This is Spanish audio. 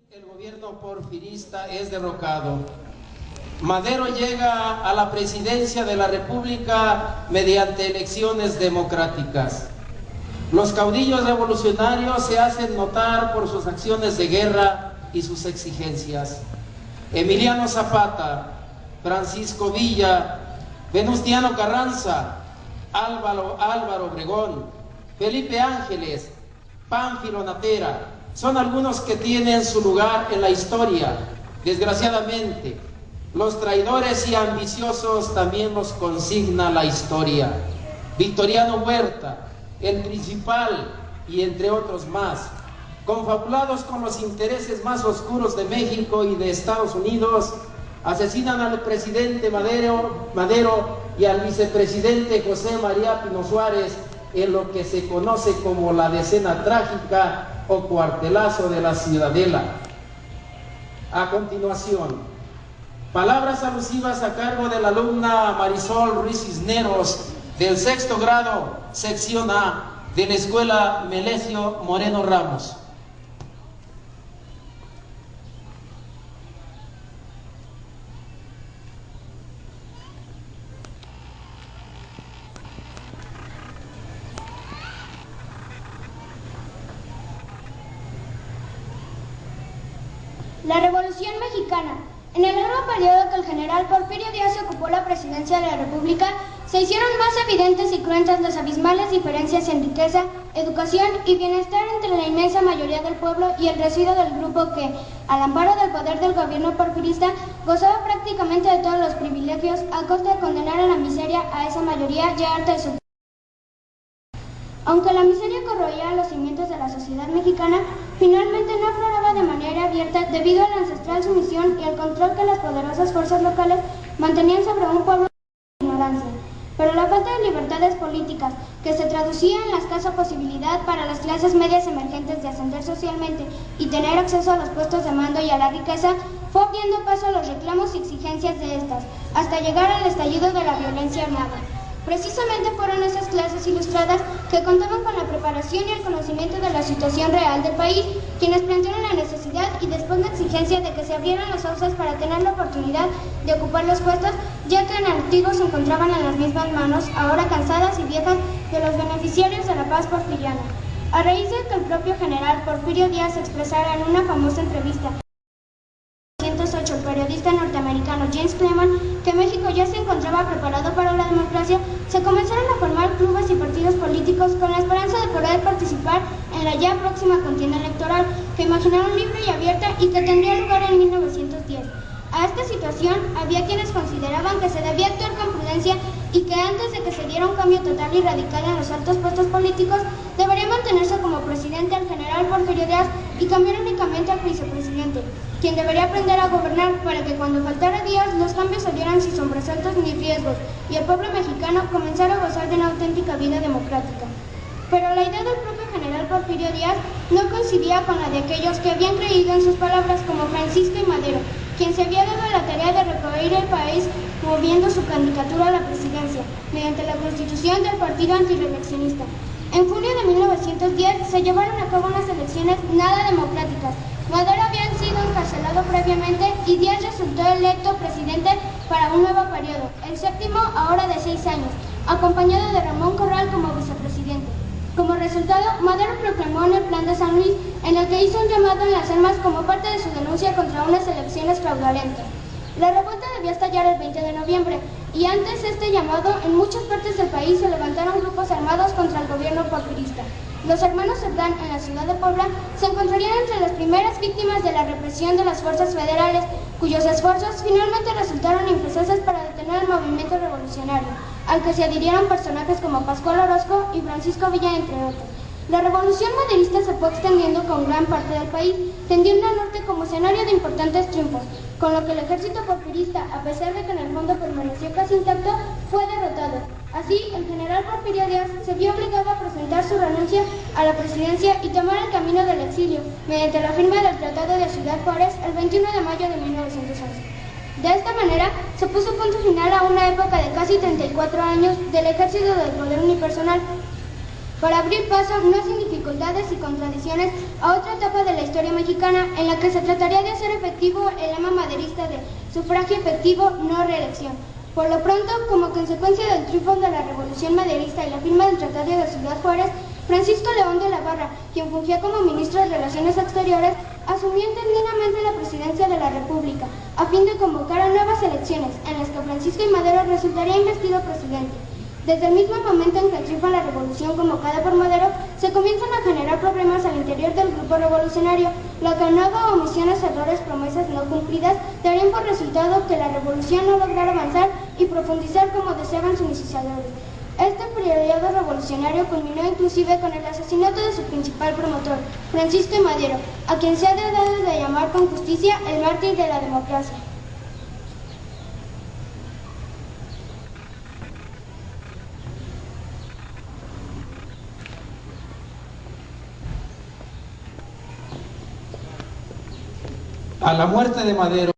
El gobierno porfirista es derrocado. Madero llega a la presidencia de la República mediante elecciones democráticas. Los caudillos revolucionarios se hacen notar por sus acciones de guerra y sus exigencias. Emiliano Zapata, Francisco Villa, Venustiano Carranza, Álvaro Obregón, Felipe Ángeles, Pánfilo Natera, son algunos que tienen su lugar en la historia. Desgraciadamente, los traidores y ambiciosos también los consigna la historia. Victoriano Huerta, el Principal y entre otros más, confabulados con los intereses más oscuros de México y de Estados Unidos, asesinan al presidente Madero y al vicepresidente José María Pino Suárez en lo que se conoce como la Decena Trágica o Cuartelazo de la Ciudadela. A continuación, palabras alusivas a cargo de la alumna Marisol Ruiz Cisneros, del 6º grado, sección A, de la Escuela Melesio Moreno Ramos. La Revolución Mexicana. En el largo periodo que el general Porfirio Díaz ocupó la presidencia de la República, se hicieron más evidentes y cruentas las abismales diferencias en riqueza, educación y bienestar entre la inmensa mayoría del pueblo y el residuo del grupo que, al amparo del poder del gobierno porfirista, gozaba prácticamente de todos los privilegios a costa de condenar a la miseria a esa mayoría ya harta de su. Aunque la miseria corroía los cimientos de la sociedad mexicana, finalmente no afloraba de manera abierta debido a la ancestral sumisión y el control que las poderosas fuerzas locales mantenían sobre un pueblo de ignorancia. Pero la falta de libertades políticas, que se traducía en la escasa posibilidad para las clases medias emergentes de ascender socialmente y tener acceso a los puestos de mando y a la riqueza, fue abriendo paso a los reclamos y exigencias de estas, hasta llegar al estallido de la violencia armada. Precisamente fueron esas clases ilustradas que contaban con la preparación y el conocimiento de la situación real del país, quienes plantearon la necesidad y después la exigencia de que se abrieran los sauces para tener la oportunidad de ocupar los puestos, ya que en antiguo se encontraban en las mismas manos, ahora cansadas y viejas, de los beneficiarios de la paz porfiriana. A raíz de que el propio general Porfirio Díaz expresara en una famosa entrevista el periodista norteamericano James Clement que México ya se encontraba preparado para la democracia, se comenzaron a formar clubes y partidos políticos con la esperanza de poder participar en la ya próxima contienda electoral, que imaginaron libre y abierta y que tendría lugar en 1910. A esta situación había quienes consideraban que se debía actuar con prudencia y que antes de que se diera un cambio total y radical en los altos puestos políticos, debería mantenerse como presidente el general Porfirio Díaz y cambiar únicamente al vicepresidente, quien debería aprender a gobernar para que cuando faltara Díaz los cambios salieran sin sobresaltos ni riesgos y el pueblo mexicano comenzara a gozar de una auténtica vida democrática. Pero la idea del propio general Porfirio Díaz no coincidía con la de aquellos que habían creído en sus palabras, como Francisco I. Madero, quien se había dado la tarea de recorrer el país moviendo su candidatura a la presidencia, mediante la constitución del partido antireeleccionista. En junio de 1910 se llevaron a cabo unas elecciones nada democráticas. Madero había sido encarcelado previamente y Díaz resultó electo presidente para un nuevo periodo, el séptimo ahora de 6 años, acompañado de Ramón Corral como vicepresidente. Como resultado, Madero proclamó en el Plan de San Luis, en el que hizo un llamado en las armas como parte de su denuncia contra unas elecciones fraudulentas. La revuelta debía estallar el 20 de noviembre, y antes de este llamado, en muchas partes del país se levantaron grupos armados contra el gobierno porfirista. Los hermanos Cerdán, en la ciudad de Puebla, se encontrarían entre las primeras víctimas de la represión de las fuerzas federales, cuyos esfuerzos finalmente resultaron infructuosos para detener el movimiento revolucionario, al que se adhirieron personajes como Pascual Orozco y Francisco Villa, entre otros. La revolución maderista se fue extendiendo con gran parte del país, tendiendo al norte como escenario de importantes triunfos, con lo que el ejército porfirista, a pesar de que en el fondo permaneció casi intacto, fue derrotado. Así, el general Porfirio Díaz se vio obligado a presentar su renuncia a la presidencia y tomar el camino del exilio, mediante la firma del Tratado de Ciudad Juárez el 21 de mayo de 1911. De esta manera, se puso punto final a una época de casi 34 años del ejército del poder unipersonal. para abrir paso, no sin dificultades y contradicciones, a otra etapa de la historia mexicana en la que se trataría de hacer efectivo el lema maderista de sufragio efectivo, no reelección. Por lo pronto, como consecuencia del triunfo de la Revolución Maderista y la firma del Tratado de Ciudad Juárez, Francisco León de la Barra, quien fungía como ministro de Relaciones Exteriores, asumió interinamente la presidencia de la República, a fin de convocar a nuevas elecciones, en las que Francisco I. Madero resultaría investido presidente. Desde el mismo momento en que triunfa la revolución convocada por Madero, se comienzan a generar problemas al interior del grupo revolucionario, lo que aunado omisiones, errores, promesas no cumplidas, darían por resultado que la revolución no lograra avanzar y profundizar como deseaban sus iniciadores. Este periodo revolucionario culminó inclusive con el asesinato de su principal promotor, Francisco I. Madero, a quien se ha dado de llamar con justicia el mártir de la democracia. A la muerte de Madero,